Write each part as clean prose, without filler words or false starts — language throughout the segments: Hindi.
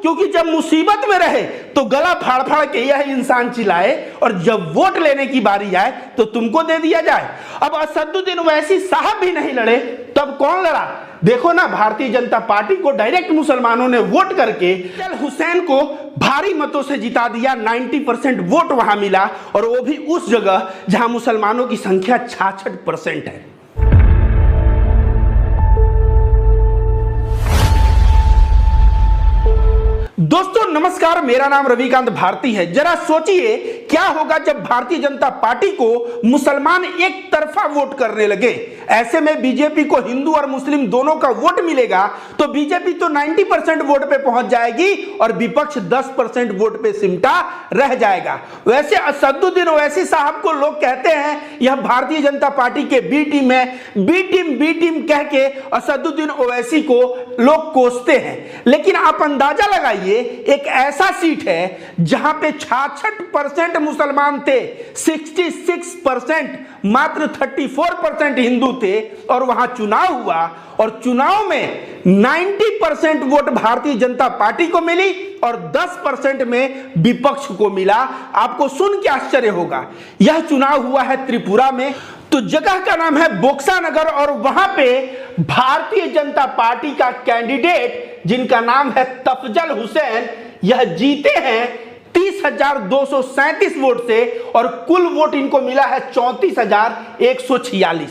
क्योंकि जब मुसीबत में रहे तो गला फाड़ फाड़ के यह इंसान चिल्लाए और जब वोट लेने की बारी आए तो तुमको दे दिया जाए। अब असदुद्दीन ओवैसी साहब भी नहीं लड़े, तब कौन लड़ा? देखो ना, भारतीय जनता पार्टी को डायरेक्ट मुसलमानों ने वोट करके हुसैन को भारी मतों से जिता दिया। 90% वोट वहां मिला, और वो भी उस जगह जहां मुसलमानों की संख्या 66% है। दोस्तों नमस्कार, मेरा नाम रविकांत भारती है। जरा सोचिए क्या होगा जब भारतीय जनता पार्टी को मुसलमान एक तरफा वोट करने लगे। ऐसे में बीजेपी को हिंदू और मुस्लिम दोनों का वोट मिलेगा तो बीजेपी तो 90% वोट पे पहुंच जाएगी और विपक्ष 10% वोट पे सिमटा रह जाएगा। वैसे असदुद्दीन ओवैसी साहब को लोग कहते हैं यह भारतीय जनता पार्टी के बी टीम है, बी टीम कह के असदुद्दीन ओवैसी को लोग कोसते हैं। लेकिन आप अंदाजा लगाइए, एक ऐसा सीट है जहां पे 66% मुसलमान थे, 66%, मात्र 34% हिंदू थे, और वहां चुनाव हुआ और चुनाव में 90% वोट भारतीय जनता पार्टी को मिली और 10% में विपक्ष को मिला। आपको सुन के आश्चर्य होगा, यह चुनाव हुआ है त्रिपुरा में। तो जगह का नाम है बोक्सा नगर, और वहां पे भारतीय जनता पार्टी का कैंडिडेट जिनका नाम है तफजल हुसैन, यह जीते हैं 30,237 वोट से, और कुल वोट इनको मिला है 34,146।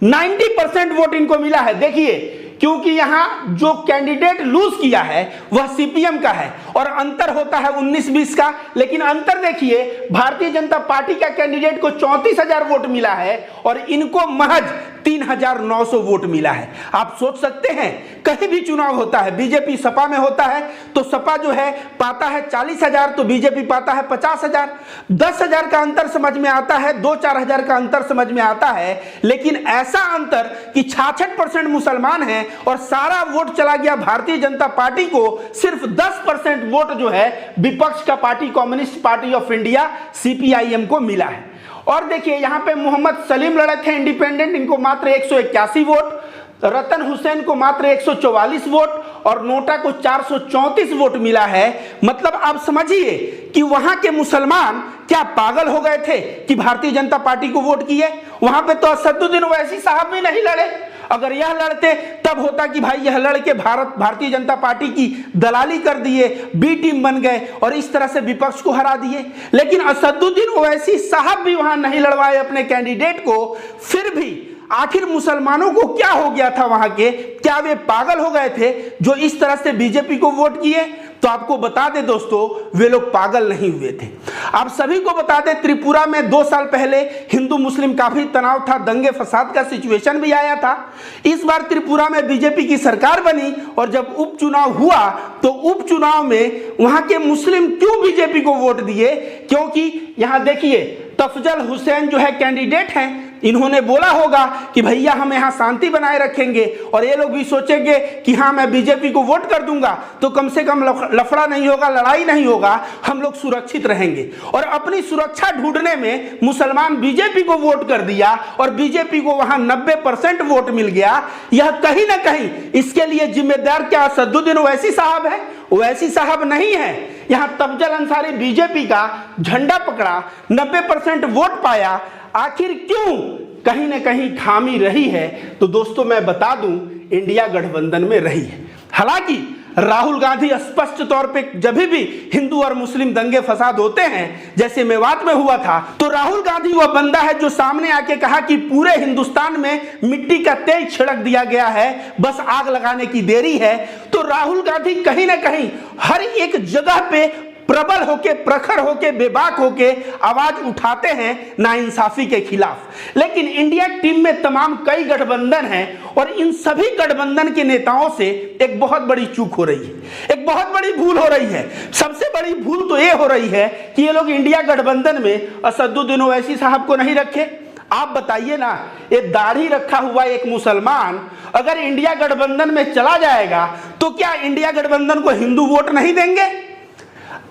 90% वोट इनको मिला है। देखिए, क्योंकि यहां जो कैंडिडेट लूज किया है वह सीपीएम का है और अंतर होता है 19-20 का, लेकिन अंतर देखिए, भारतीय जनता पार्टी का कैंडिडेट को 34,000 वोट मिला है और इनको महज 3,900 वोट मिला है। आप सोच सकते हैं, कहीं भी चुनाव होता है, बीजेपी सपा में होता है तो सपा जो है पाता है 40,000 तो बीजेपी पाता है 50,000। 10,000 का अंतर समझ में आता है, 2-4 हजार का अंतर समझ में आता है, लेकिन ऐसा अंतर कि 66% मुसलमान हैं और सारा वोट चला गया भारतीय जनता पार्टी को, सिर्फ 10% वोट जो है विपक्ष का party communist party of India CPIM को मिला है। और देखिए, यहां पे मोहम्मद सलीम लड़े थे इंडिपेंडेंट, इनको मात्र 181 वोट, रतन हुसैन को मात्र 144 वोट और नोटा को 434 वोट मिला है। मतलब आप समझिए कि वहां के मुसलमान क्या पागल हो गए थे कि भारतीय जनता पार्टी को वोट किए। वहां पे तो असदुद्दीन ओवैसी साहब भी नहीं लड़े। अगर यह लड़ते तब होता कि भाई यह लड़के भारतीय जनता पार्टी की दलाली कर दिए, बी टीम बन गए और इस तरह से विपक्ष को हरा दिए। लेकिन असदुद्दीन ओवैसी साहब भी वहां नहीं लड़वाए अपने कैंडिडेट को। फिर भी आखिर मुसलमानों को क्या हो गया था वहां के, क्या वे पागल हो गए थे जो इस तरह से बीजेपी को वोट किए? तो आपको बता दें दोस्तों, वे लोग पागल नहीं हुए थे। आप सभी को बता दें, त्रिपुरा में 2 साल पहले हिंदू मुस्लिम काफी तनाव था, दंगे फसाद का सिचुएशन भी आया था। इस बार त्रिपुरा में बीजेपी की सरकार बनी और जब उपचुनाव हुआ तो उपचुनाव में वहां के मुस्लिम क्यों बीजेपी को वोट दिए? क्योंकि यहां देखिए, तफजल हुसैन जो है कैंडिडेट हैं, इन्होंने बोला होगा कि भैया हम यहाँ शांति बनाए रखेंगे, और ये लोग भी सोचेंगे कि हाँ मैं बीजेपी को वोट कर दूंगा तो कम से कम लफड़ा नहीं होगा, लड़ाई नहीं होगा, हम लोग सुरक्षित रहेंगे। और अपनी सुरक्षा ढूंढने में मुसलमान बीजेपी को वोट कर दिया और बीजेपी को वहां 90% वोट मिल गया। यह कहीं ना कहीं इसके लिए जिम्मेदार क्या असदुद्दीन ओवैसी साहब है? ओवैसी साहब नहीं है। यहां तफजल अंसारी बीजेपी का झंडा पकड़ा, 90% वोट पाया। आखिर क्यों? कहीं ना कहीं खामी रही है। तो दोस्तों मैं बता दूं, इंडिया गठबंधन में रही है। हालांकि राहुल गांधी स्पष्ट तौर पे जब भी हिंदू और मुस्लिम दंगे फसाद होते हैं, जैसे मेवात में हुआ था, तो राहुल गांधी वह बंदा है जो सामने आके कहा कि पूरे हिंदुस्तान में मिट्टी का तेल छिड़क दिया गया है, बस आग लगाने की देरी है। तो राहुल गांधी कहीं ना कहीं हर एक जगह पे प्रबल होके, प्रखर होके, बेबाक होके आवाज उठाते हैं नाइंसाफी के खिलाफ। लेकिन इंडिया टीम में तमाम कई गठबंधन हैं और इन सभी गठबंधन के नेताओं से एक बहुत बड़ी चूक हो रही है, एक बहुत बड़ी भूल हो रही है। सबसे बड़ी भूल तो ये हो रही है कि ये लोग इंडिया गठबंधन में असदुद्दीन ओवैसी साहब को नहीं रखे। आप बताइए ना, ये दाढ़ी रखा हुआ एक मुसलमान अगर इंडिया गठबंधन में चला जाएगा तो क्या इंडिया गठबंधन को हिंदू वोट नहीं देंगे?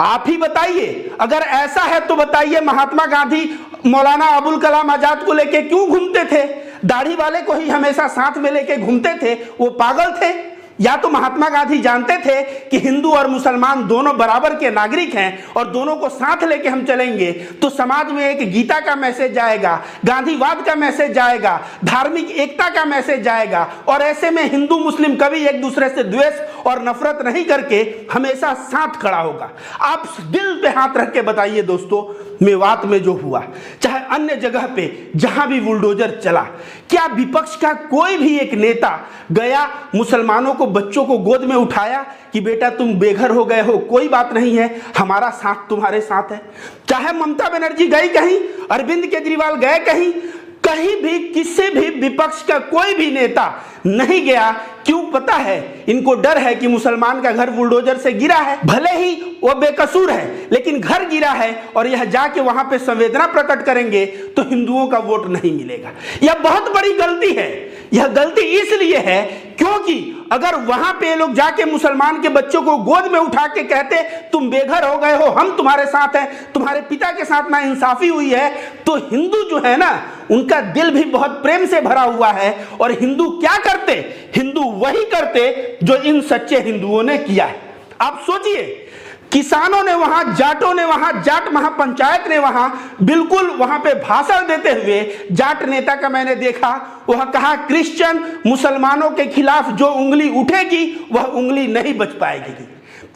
आप ही बताइए। अगर ऐसा है तो बताइए, महात्मा गांधी मौलाना अबुल कलाम आजाद को लेके क्यों घूमते थे? दाढ़ी वाले को ही हमेशा साथ में लेके घूमते थे, वो पागल थे? या तो महात्मा गांधी जानते थे कि हिंदू और मुसलमान दोनों बराबर के नागरिक हैं और दोनों को साथ लेके हम चलेंगे तो समाज में एक गीता का मैसेज जाएगा, गांधीवाद का मैसेज जाएगा, धार्मिक एकता का मैसेज जाएगा, और ऐसे में हिंदू मुस्लिम कभी एक दूसरे से द्वेष और नफरत नहीं करके हमेशा साथ खड़ा होगा। आप दिल पे हाथ रख के बताइए दोस्तों, मेवात में जो हुआ, चाहे अन्य जगह पे जहां भी बुलडोजर चला, क्या विपक्ष का कोई भी एक नेता गया मुसलमानों को, बच्चों को गोद में उठाया कि बेटा तुम बेघर हो गए हो, कोई बात नहीं है, हमारा साथ तुम्हारे साथ है? चाहे ममता बनर्जी गई कहीं, अरविंद केजरीवाल गए कहीं, कहीं भी किसी भी विपक्ष का कोई भी नेता नहीं गया। क्यों? पता है, इनको डर है कि मुसलमान का घर बुलडोजर से गिरा है, भले ही वो बेकसूर है, लेकिन घर गिरा है और यह जाके वहां पे संवेदना प्रकट करेंगे तो हिंदुओं का वोट नहीं मिलेगा। यह बहुत बड़ी गलती है। यह गलती इसलिए है क्योंकि अगर वहां पे लोग जाके मुसलमान के बच्चों को गोद में उठा के कहते तुम बेघर हो गए हो, हम तुम्हारे साथ हैं, तुम्हारे पिता के साथ ना इंसाफी हुई है, तो हिंदू जो है ना, उनका दिल भी बहुत प्रेम से भरा हुआ है। और हिंदू क्या करते? हिंदू वही करते जो इन सच्चे हिंदुओं ने किया है। आप सोचिए, किसानों ने वहां, जाटों ने वहां, जाट महापंचायत ने वहां बिल्कुल वहां पे भाषण देते हुए जाट नेता का मैंने देखा, वह कहा क्रिश्चियन मुसलमानों के खिलाफ जो उंगली उठेगी वह उंगली नहीं बच पाएगी।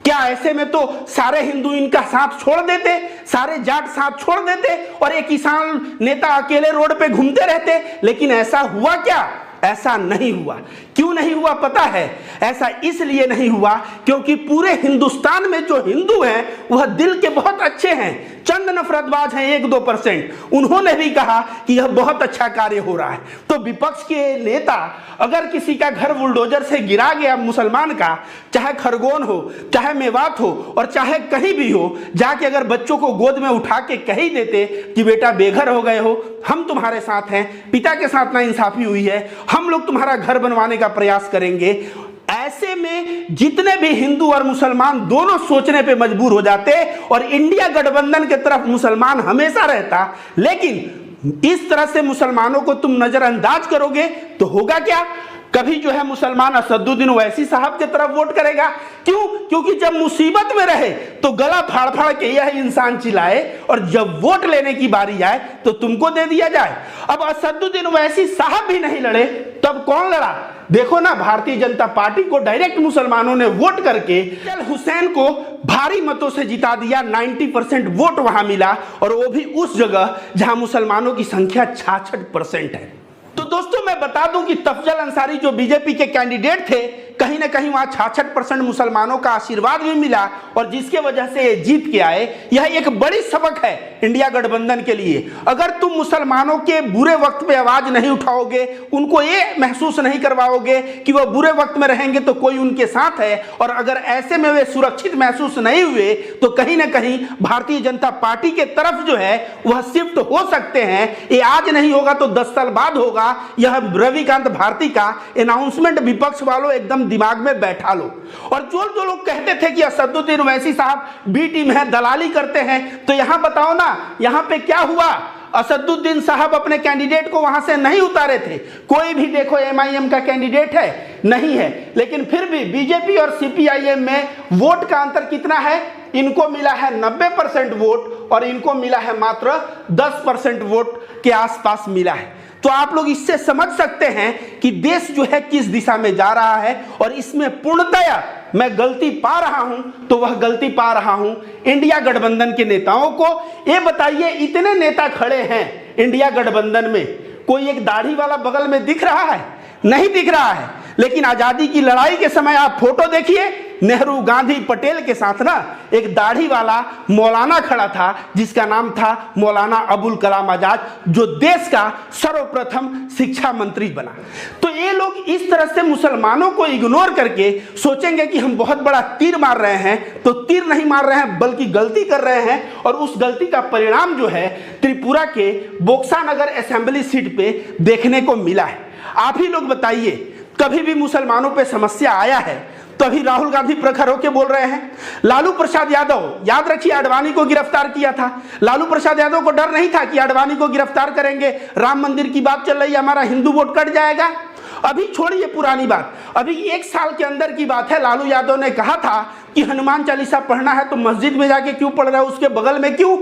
क्या ऐसे में तो सारे हिंदू इनका साथ छोड़ देते, सारे जाट साथ छोड़ देते और एक किसान नेता अकेले रोड पे घूमते रहते? लेकिन ऐसा हुआ क्या? ऐसा नहीं हुआ। क्यों नहीं हुआ पता है? ऐसा इसलिए नहीं हुआ क्योंकि पूरे हिंदुस्तान में जो हिंदू हैं वह दिल के बहुत अच्छे हैं, चंद नफरतबाज हैं 1-2%। उन्होंने भी कहा कि यह बहुत अच्छा कार्य हो रहा है। तो विपक्ष के नेता अगर किसी का घर बुलडोजर से गिरा गया मुसलमान का, चाहे खरगोन हो, चाहे मेवात हो और चाहे कहीं भी हो, जाके अगर बच्चों को गोद में उठा के कह ही देते कि बेटा बेघर हो गए हो, हम तुम्हारे साथ हैं, पिता के साथ ना इंसाफी हुई है, हम लोग तुम्हारा घर बनवाने का प्रयास करेंगे, ऐसे में जितने भी हिंदू और मुसलमान दोनों सोचने पे मजबूर हो जाते और इंडिया गठबंधन के तरफ मुसलमान हमेशा रहता। लेकिन इस तरह से मुसलमानों को तुम नजरअंदाज करोगे तो होगा क्या? कभी जो है मुसलमान असदुद्दीन ओवैसी साहब की तरफ वोट करेगा। क्यों? क्योंकि जब मुसीबत में रहे तो गला फाड़ फाड़ के यह इंसान चिल्लाए और जब वोट लेने की बारी आए तो तुमको दे दिया जाए। अब असदुद्दीन ओवैसी साहब भी नहीं लड़े, तब कौन लड़ा? देखो ना, भारतीय जनता पार्टी को डायरेक्ट मुसलमानों ने वोट करके हुसैन को भारी मतों से जिता दिया। 90% वोट वहां मिला और वो भी उस जगह जहां मुसलमानों की संख्या 66% है। तो दोस्तों मैं बता दूं कि तफजल अंसारी जो बीजेपी के कैंडिडेट थे, कहीं ना कहीं वहां 66% मुसलमानों का आशीर्वाद भी मिला और जिसके वजह से ये जीत के आए। यह एक बड़ी सबक है इंडिया गठबंधन के लिए। अगर तुम मुसलमानों के बुरे वक्त पे आवाज नहीं उठाओगे, उनको ये महसूस नहीं करवाओगे कि वह बुरे वक्त में रहेंगे तो कोई उनके साथ है, और अगर ऐसे में वे सुरक्षित महसूस नहीं हुए तो कहीं ना कहीं भारतीय जनता पार्टी के तरफ जो है वह शिफ्ट हो सकते हैं। ये आज नहीं होगा तो 10 साल बाद होगा। यह रविकांत भारती का अनाउंसमेंट विपक्ष वालों एकदम दिमाग में बैठा लो। और जो लोग कहते थे कि असदुद्दीन ओवैसी साहब बी टीम है, दलाली करते हैं, तो यहां बताओ ना, यहां पे क्या हुआ? असदुद्दीन साहब अपने कैंडिडेट को वहां से नहीं उतारे थे। कोई भी देखो एमआईएम का कैंडिडेट है नहीं है, लेकिन फिर भी बीजेपी और सीपीआईएम में वोट का अंतर कितना है? इनको मिला है 90% वोट और इनको मिला है मात्र 10% वोट के आसपास मिला है। तो आप लोग इससे समझ सकते हैं कि देश जो है किस दिशा में जा रहा है। और इसमें पूर्णतया मैं गलती पा रहा हूं तो वह गलती पा रहा हूं इंडिया गठबंधन के नेताओं को। ये बताइए, इतने नेता खड़े हैं इंडिया गठबंधन में, कोई एक दाढ़ी वाला बगल में दिख रहा है? नहीं दिख रहा है। लेकिन आजादी की लड़ाई के समय आप फोटो देखिए, नेहरू, गांधी, पटेल के साथ ना एक दाढ़ी वाला मौलाना खड़ा था जिसका नाम था मौलाना अबुल कलाम आजाद, जो देश का सर्वप्रथम शिक्षा मंत्री बना। तो ये लोग इस तरह से मुसलमानों को इग्नोर करके सोचेंगे कि हम बहुत बड़ा तीर मार रहे हैं, तो तीर नहीं मार रहे हैं बल्कि गलती कर रहे हैं। और उस गलती का परिणाम जो है त्रिपुरा के बोक्सानगर असेंबली सीट पे देखने को मिला है। आप ही लोग बताइए, कभी भी मुसलमानों पे समस्या आया है तो अभी राहुल गांधी प्रखर होकर बोल रहे हैं। लालू प्रसाद यादव, याद रखिए, आडवाणी को गिरफ्तार किया था। लालू प्रसाद यादव को डर नहीं था कि आडवाणी को गिरफ्तार करेंगे, राम मंदिर की बात चल रही है, हमारा हिंदू वोट कट जाएगा। अभी छोड़िए पुरानी बात, अभी 1 साल के अंदर की बात है, लालू यादव ने कहा था कि हनुमान चालीसा पढ़ना है तो मस्जिद में जाके क्यों पढ़ रहे हो, उसके बगल में क्यों,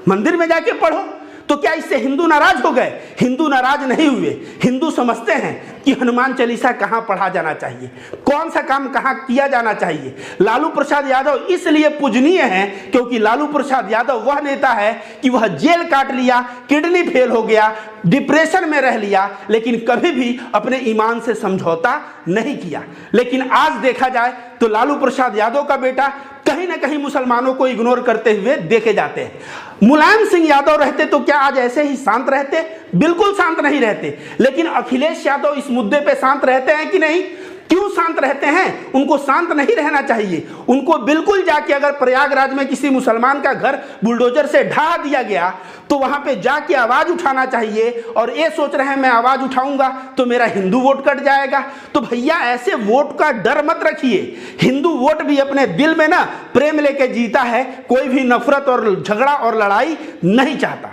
मंदिर में जाके पढ़ो। तो क्या इससे हिंदू नाराज हो गए? हिंदू नाराज नहीं हुए। हिंदू समझते हैं कि हनुमान चालीसा कहाँ पढ़ा जाना चाहिए, कौन सा काम कहाँ किया जाना चाहिए। लालू प्रसाद यादव इसलिए पूजनीय हैं क्योंकि लालू प्रसाद यादव वह नेता है कि वह जेल काट लिया, किडनी फेल हो गया, डिप्रेशन में रह लिया, लेकिन कभी भी अपने ईमान से समझौता नहीं किया। लेकिन आज देखा जाए तो लालू प्रसाद यादव का बेटा कहीं ना कहीं मुसलमानों को इग्नोर करते हुए देखे जाते हैं। मुलायम सिंह यादव रहते तो क्या आज ऐसे ही शांत रहते? बिल्कुल शांत नहीं रहते। लेकिन अखिलेश यादव इस मुद्दे पे शांत रहते हैं कि नहीं? क्यों शांत रहते हैं? उनको शांत नहीं रहना चाहिए। उनको बिल्कुल जाके अगर प्रयागराज में किसी मुसलमान का घर बुलडोजर से ढा दिया गया तो वहां पे जाके आवाज उठाना चाहिए। और ये सोच रहे हैं मैं आवाज उठाऊंगा तो मेरा हिंदू वोट कट जाएगा। तो भैया ऐसे वोट का डर मत रखिए। हिंदू वोट भी अपने दिल में ना प्रेम लेके जीता है, कोई भी नफरत और झगड़ा और लड़ाई नहीं चाहता।